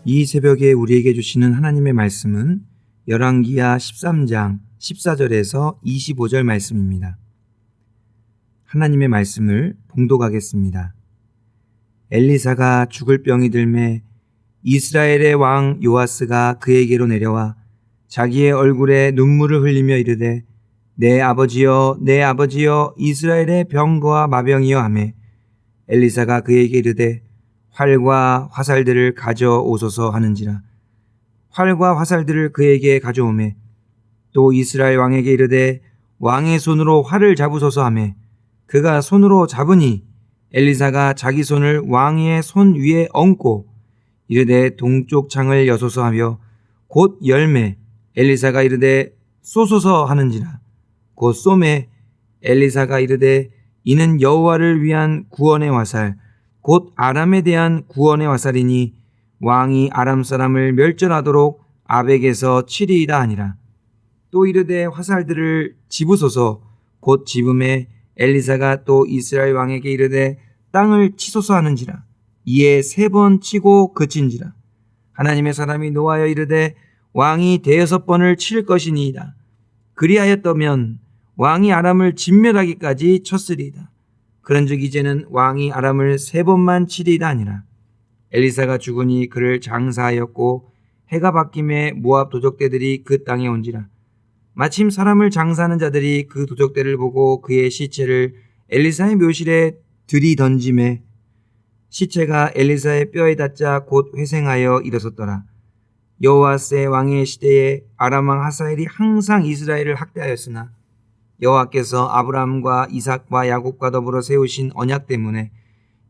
이 새벽에 우리에게 주시는 하나님의 말씀은 열왕기하 13장 14절에서 25절 말씀입니다. 하나님의 말씀을 봉독하겠습니다. 엘리사가 죽을 병이 들매 이스라엘의 왕 요아스가 그에게로 내려와 자기의 얼굴에 눈물을 흘리며 이르되 내 아버지여 내 아버지여 이스라엘의 병거와 마병이여 하매 엘리사가 그에게 이르되 활과 화살들을 가져오소서 하는지라. 활과 화살들을 그에게 가져오매 또 이스라엘 왕에게 이르되 왕의 손으로 활을 잡으소서 하매 그가 손으로 잡으니 엘리사가 자기 손을 왕의 손 위에 얹고 이르되 동쪽 창을 여소서 하며 곧 열매 엘리사가 이르되 쏘소서 하는지라. 곧 쏘매 엘리사가 이르되 이는 여호와를 위한 구원의 화살 곧 아람에 대한 구원의 화살이니 왕이 아람 사람을 멸절하도록 아벡에서 치리이다 하니라. 또 이르되 화살들을 집으소서. 곧 집음에 엘리사가 또 이스라엘 왕에게 이르되 땅을 치소서 하는지라. 이에 3번 치고 그친지라. 하나님의 사람이 노하여 이르되 왕이 6번을 칠 것이니이다. 그리하였다면 왕이 아람을 진멸하기까지 쳤으리이다. 그런즉 이제는 왕이 아람을 3번만 치리이다 하니라. 엘리사가 죽으니 그를 장사하였고 해가 바뀜에 모압 도적대들이 그 땅에 온지라. 마침 사람을 장사하는 자들이 그 도적대를 보고 그의 시체를 엘리사의 묘실에 들이던짐에 시체가 엘리사의 뼈에 닿자 곧 회생하여 일어섰더라. 여호아스의 왕의 시대에 아람 왕 하사엘이 항상 이스라엘을 학대하였으나 여호와께서 아브라함과 이삭과 야곱과 더불어 세우신 언약 때문에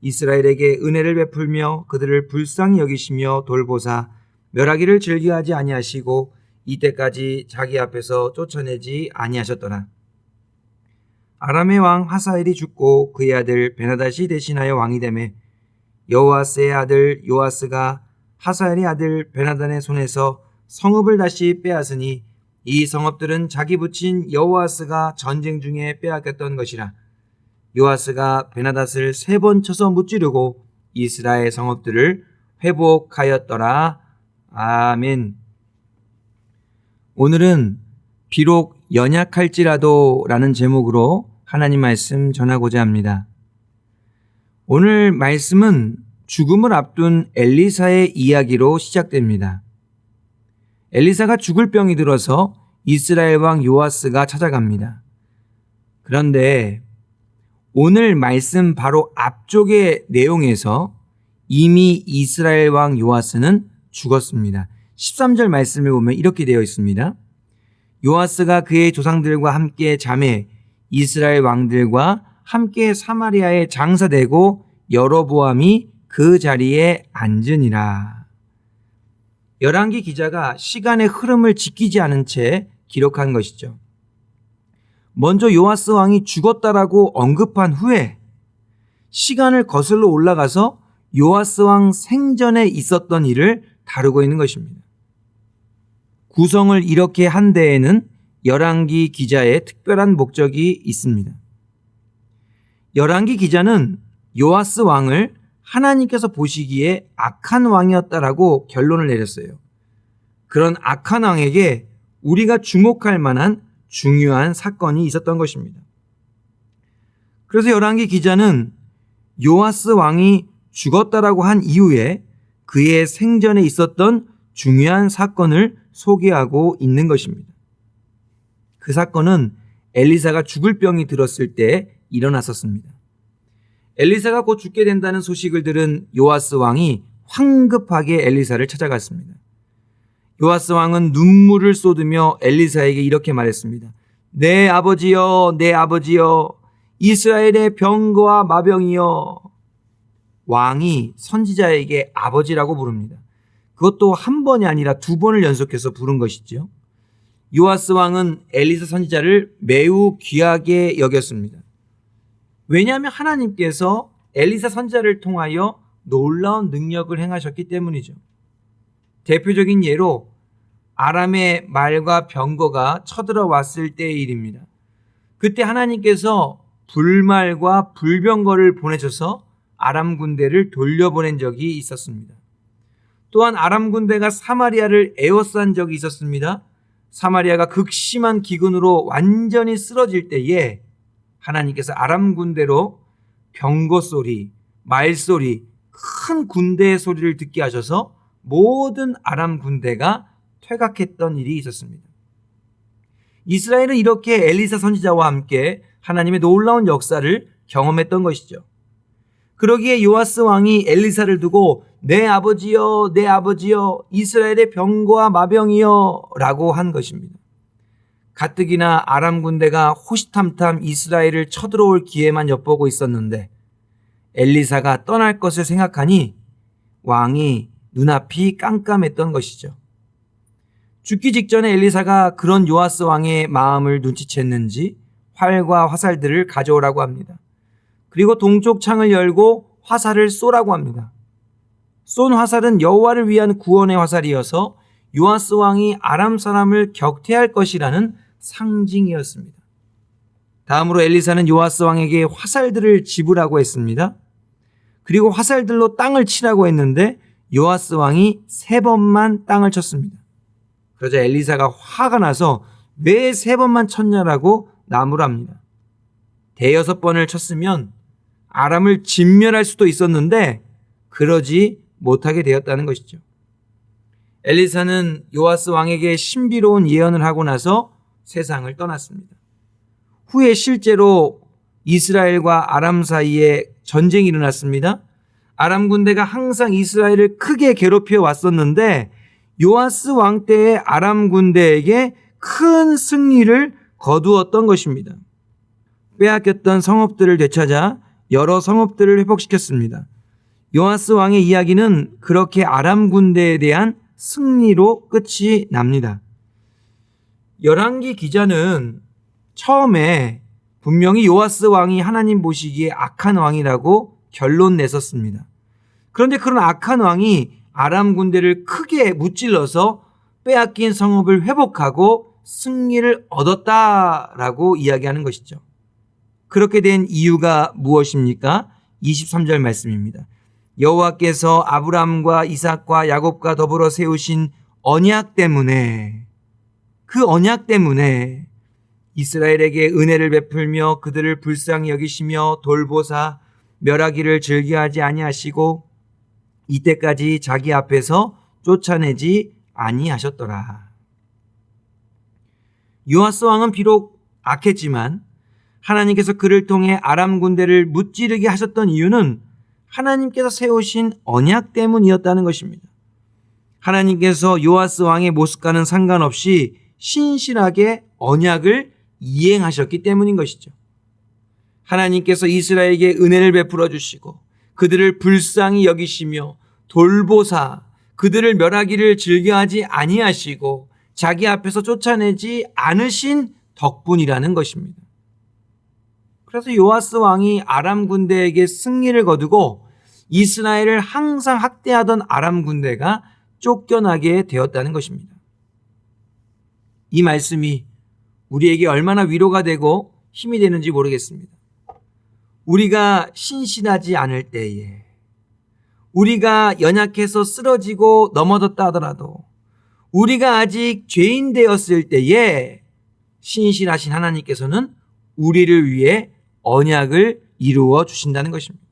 이스라엘에게 은혜를 베풀며 그들을 불쌍히 여기시며 돌보사 멸하기를 즐겨하지 아니하시고 이때까지 자기 앞에서 쫓아내지 아니하셨더라. 아람의 왕 하사엘이 죽고 그의 아들 베나닷이 대신하여 왕이 되매 여호아스의 아들 요아스가 하사엘의 아들 베나단의 손에서 성읍을 다시 빼앗으니 이 성읍들은 자기 부친 여호아스가 전쟁 중에 빼앗겼던 것이라. 요아스가 베나닷을 3번 쳐서 무찌르고 이스라엘 성읍들을 회복하였더라. 아멘. 오늘은 비록 연약할지라도 라는 제목으로 하나님 말씀 전하고자 합니다. 오늘 말씀은 죽음을 앞둔 엘리사의 이야기로 시작됩니다. 엘리사가 죽을 병이 들어서 이스라엘 왕 요아스가 찾아갑니다. 그런데 오늘 말씀 바로 앞쪽의 내용에서 이미 이스라엘 왕 요아스는 죽었습니다. 13절 말씀을 보면 이렇게 되어 있습니다. 요아스가 그의 조상들과 함께 잠에 이스라엘 왕들과 함께 사마리아에 장사되고 여로보암이 그 자리에 앉으니라. 열왕기 기자가 시간의 흐름을 지키지 않은 채 기록한 것이죠. 먼저 요아스 왕이 죽었다라고 언급한 후에 시간을 거슬러 올라가서 요아스 왕 생전에 있었던 일을 다루고 있는 것입니다. 구성을 이렇게 한 데에는 열왕기 기자의 특별한 목적이 있습니다. 열왕기 기자는 요아스 왕을 하나님께서 보시기에 악한 왕이었다라고 결론을 내렸어요. 그런 악한 왕에게 우리가 주목할 만한 중요한 사건이 있었던 것입니다. 그래서 열왕기 기자는 요아스 왕이 죽었다라고 한 이후에 그의 생전에 있었던 중요한 사건을 소개하고 있는 것입니다. 그 사건은 엘리사가 죽을 병이 들었을 때 일어났었습니다. 엘리사가 곧 죽게 된다는 소식을 들은 요아스 왕이 황급하게 엘리사를 찾아갔습니다. 요아스 왕은 눈물을 쏟으며 엘리사에게 이렇게 말했습니다. 내 아버지여 내 아버지여 이스라엘의 병거와 마병이여. 왕이 선지자에게 아버지라고 부릅니다. 그것도 한 번이 아니라 2번을 연속해서 부른 것이죠. 요아스 왕은 엘리사 선지자를 매우 귀하게 여겼습니다. 왜냐하면 하나님께서 엘리사 선지자를 통하여 놀라운 능력을 행하셨기 때문이죠. 대표적인 예로 아람의 말과 병거가 쳐들어왔을 때의 일입니다. 그때 하나님께서 불말과 불병거를 보내셔서 아람 군대를 돌려보낸 적이 있었습니다. 또한 아람 군대가 사마리아를 에워싼 적이 있었습니다. 사마리아가 극심한 기근으로 완전히 쓰러질 때에 하나님께서 아람 군대로 병거 소리, 말소리, 큰 군대의 소리를 듣게 하셔서 모든 아람 군대가 퇴각했던 일이 있었습니다. 이스라엘은 이렇게 엘리사 선지자와 함께 하나님의 놀라운 역사를 경험했던 것이죠. 그러기에 요아스 왕이 엘리사를 두고 내 아버지여, 내 아버지여, 이스라엘의 병거와 마병이여 라고 한 것입니다. 가뜩이나 아람 군대가 호시탐탐 이스라엘을 쳐들어올 기회만 엿보고 있었는데 엘리사가 떠날 것을 생각하니 왕이 눈앞이 깜깜했던 것이죠. 죽기 직전에 엘리사가 그런 요아스 왕의 마음을 눈치챘는지 활과 화살들을 가져오라고 합니다. 그리고 동쪽 창을 열고 화살을 쏘라고 합니다. 쏜 화살은 여호와를 위한 구원의 화살이어서 요아스 왕이 아람 사람을 격퇴할 것이라는 상징이었습니다. 다음으로 엘리사는 요아스 왕에게 화살들을 집으라고 했습니다. 그리고 화살들로 땅을 치라고 했는데 요아스 왕이 3번만 땅을 쳤습니다. 그러자 엘리사가 화가 나서 왜 3번만 쳤냐라고 나무랍니다. 6번을 쳤으면 아람을 진멸할 수도 있었는데 그러지 못하게 되었다는 것이죠. 엘리사는 요아스 왕에게 신비로운 예언을 하고 나서 세상을 떠났습니다. 후에 실제로 이스라엘과 아람 사이에 전쟁이 일어났습니다. 아람 군대가 항상 이스라엘을 크게 괴롭혀 왔었는데 요아스 왕 때의 아람 군대에게 큰 승리를 거두었던 것입니다. 빼앗겼던 성읍들을 되찾아 여러 성읍들을 회복시켰습니다. 요아스 왕의 이야기는 그렇게 아람 군대에 대한 승리로 끝이 납니다. 열왕기 기자는 처음에 분명히 요아스 왕이 하나님 보시기에 악한 왕이라고 결론 냈었습니다. 그런데 그런 악한 왕이 아람 군대를 크게 무찔러서 빼앗긴 성읍을 회복하고 승리를 얻었다라고 이야기하는 것이죠. 그렇게 된 이유가 무엇입니까? 23절 말씀입니다. 여호와께서 아브라함과 이삭과 야곱과 더불어 세우신 언약 때문에, 그 언약 때문에 이스라엘에게 은혜를 베풀며 그들을 불쌍히 여기시며 돌보사 멸하기를 즐겨하지 아니하시고 이때까지 자기 앞에서 쫓아내지 아니하셨더라. 요아스 왕은 비록 악했지만 하나님께서 그를 통해 아람 군대를 무찌르게 하셨던 이유는 하나님께서 세우신 언약 때문이었다는 것입니다. 하나님께서 요아스 왕의 모습과는 상관없이 신실하게 언약을 이행하셨기 때문인 것이죠. 하나님께서 이스라엘에게 은혜를 베풀어 주시고 그들을 불쌍히 여기시며 돌보사 그들을 멸하기를 즐겨하지 아니하시고 자기 앞에서 쫓아내지 않으신 덕분이라는 것입니다. 그래서 요아스 왕이 아람 군대에게 승리를 거두고 이스라엘을 항상 학대하던 아람 군대가 쫓겨나게 되었다는 것입니다. 이 말씀이 우리에게 얼마나 위로가 되고 힘이 되는지 모르겠습니다. 우리가 신실하지 않을 때에, 우리가 연약해서 쓰러지고 넘어졌다 하더라도, 우리가 아직 죄인 되었을 때에 신실하신 하나님께서는 우리를 위해 언약을 이루어 주신다는 것입니다.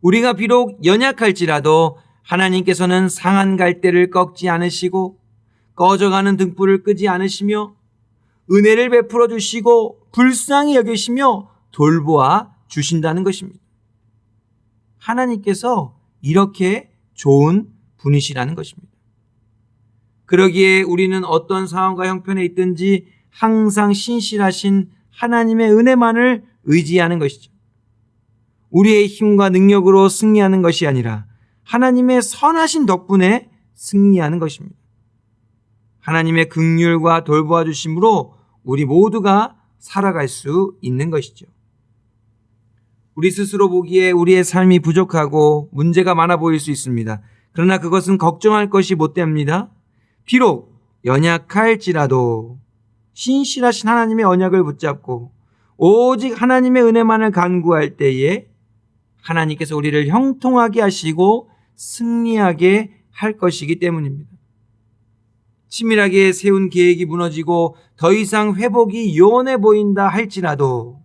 우리가 비록 연약할지라도 하나님께서는 상한 갈대를 꺾지 않으시고 꺼져가는 등불을 끄지 않으시며 은혜를 베풀어 주시고 불쌍히 여기시며 돌보아 주신다는 것입니다. 하나님께서 이렇게 좋은 분이시라는 것입니다. 그러기에 우리는 어떤 상황과 형편에 있든지 항상 신실하신 하나님의 은혜만을 의지하는 것이죠. 우리의 힘과 능력으로 승리하는 것이 아니라 하나님의 선하신 덕분에 승리하는 것입니다. 하나님의 긍휼과 돌보아 주심으로 우리 모두가 살아갈 수 있는 것이죠. 우리 스스로 보기에 우리의 삶이 부족하고 문제가 많아 보일 수 있습니다. 그러나 그것은 걱정할 것이 못됩니다. 비록 연약할지라도 신실하신 하나님의 언약을 붙잡고 오직 하나님의 은혜만을 간구할 때에 하나님께서 우리를 형통하게 하시고 승리하게 할 것이기 때문입니다. 치밀하게 세운 계획이 무너지고 더 이상 회복이 요원해 보인다 할지라도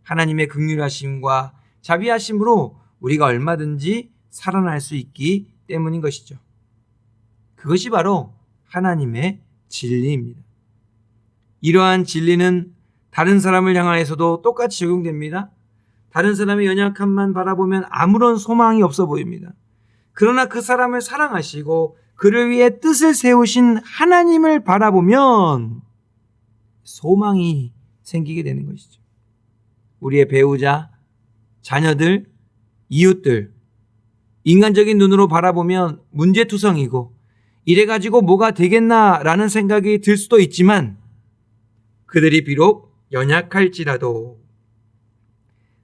하나님의 긍휼하심과 자비하심으로 우리가 얼마든지 살아날 수 있기 때문인 것이죠. 그것이 바로 하나님의 진리입니다. 이러한 진리는 다른 사람을 향하여서도 똑같이 적용됩니다. 다른 사람의 연약함만 바라보면 아무런 소망이 없어 보입니다. 그러나 그 사람을 사랑하시고 그를 위해 뜻을 세우신 하나님을 바라보면 소망이 생기게 되는 것이죠. 우리의 배우자, 자녀들, 이웃들, 인간적인 눈으로 바라보면 문제투성이고 이래가지고 뭐가 되겠나라는 생각이 들 수도 있지만 그들이 비록 연약할지라도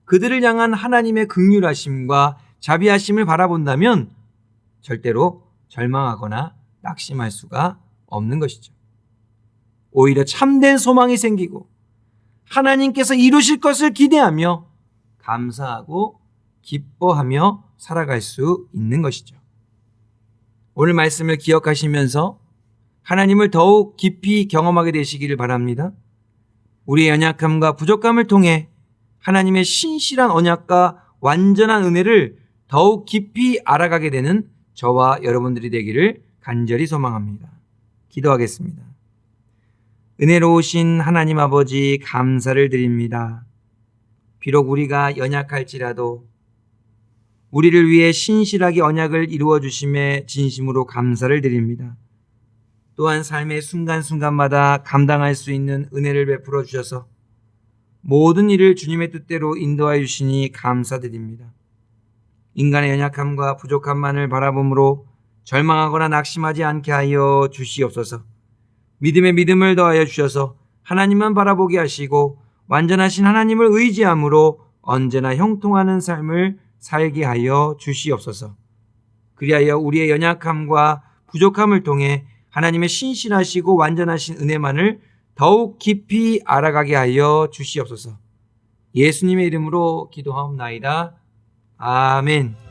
그들을 향한 하나님의 긍휼하심과 자비하심을 바라본다면 절대로 절망하거나 낙심할 수가 없는 것이죠. 오히려 참된 소망이 생기고 하나님께서 이루실 것을 기대하며 감사하고 기뻐하며 살아갈 수 있는 것이죠. 오늘 말씀을 기억하시면서 하나님을 더욱 깊이 경험하게 되시기를 바랍니다. 우리의 연약함과 부족함을 통해 하나님의 신실한 언약과 완전한 은혜를 더욱 깊이 알아가게 되는 저와 여러분들이 되기를 간절히 소망합니다. 기도하겠습니다. 은혜로우신 하나님 아버지 감사를 드립니다. 비록 우리가 연약할지라도 우리를 위해 신실하게 언약을 이루어 주심에 진심으로 감사를 드립니다. 또한 삶의 순간순간마다 감당할 수 있는 은혜를 베풀어 주셔서 모든 일을 주님의 뜻대로 인도하여 주시니 감사드립니다. 인간의 연약함과 부족함만을 바라봄으로 절망하거나 낙심하지 않게 하여 주시옵소서. 믿음에 믿음을 더하여 주셔서 하나님만 바라보게 하시고 완전하신 하나님을 의지함으로 언제나 형통하는 삶을 살게 하여 주시옵소서. 그리하여 우리의 연약함과 부족함을 통해 하나님의 신실하시고 완전하신 은혜만을 더욱 깊이 알아가게 하여 주시옵소서. 예수님의 이름으로 기도하옵나이다. 아멘.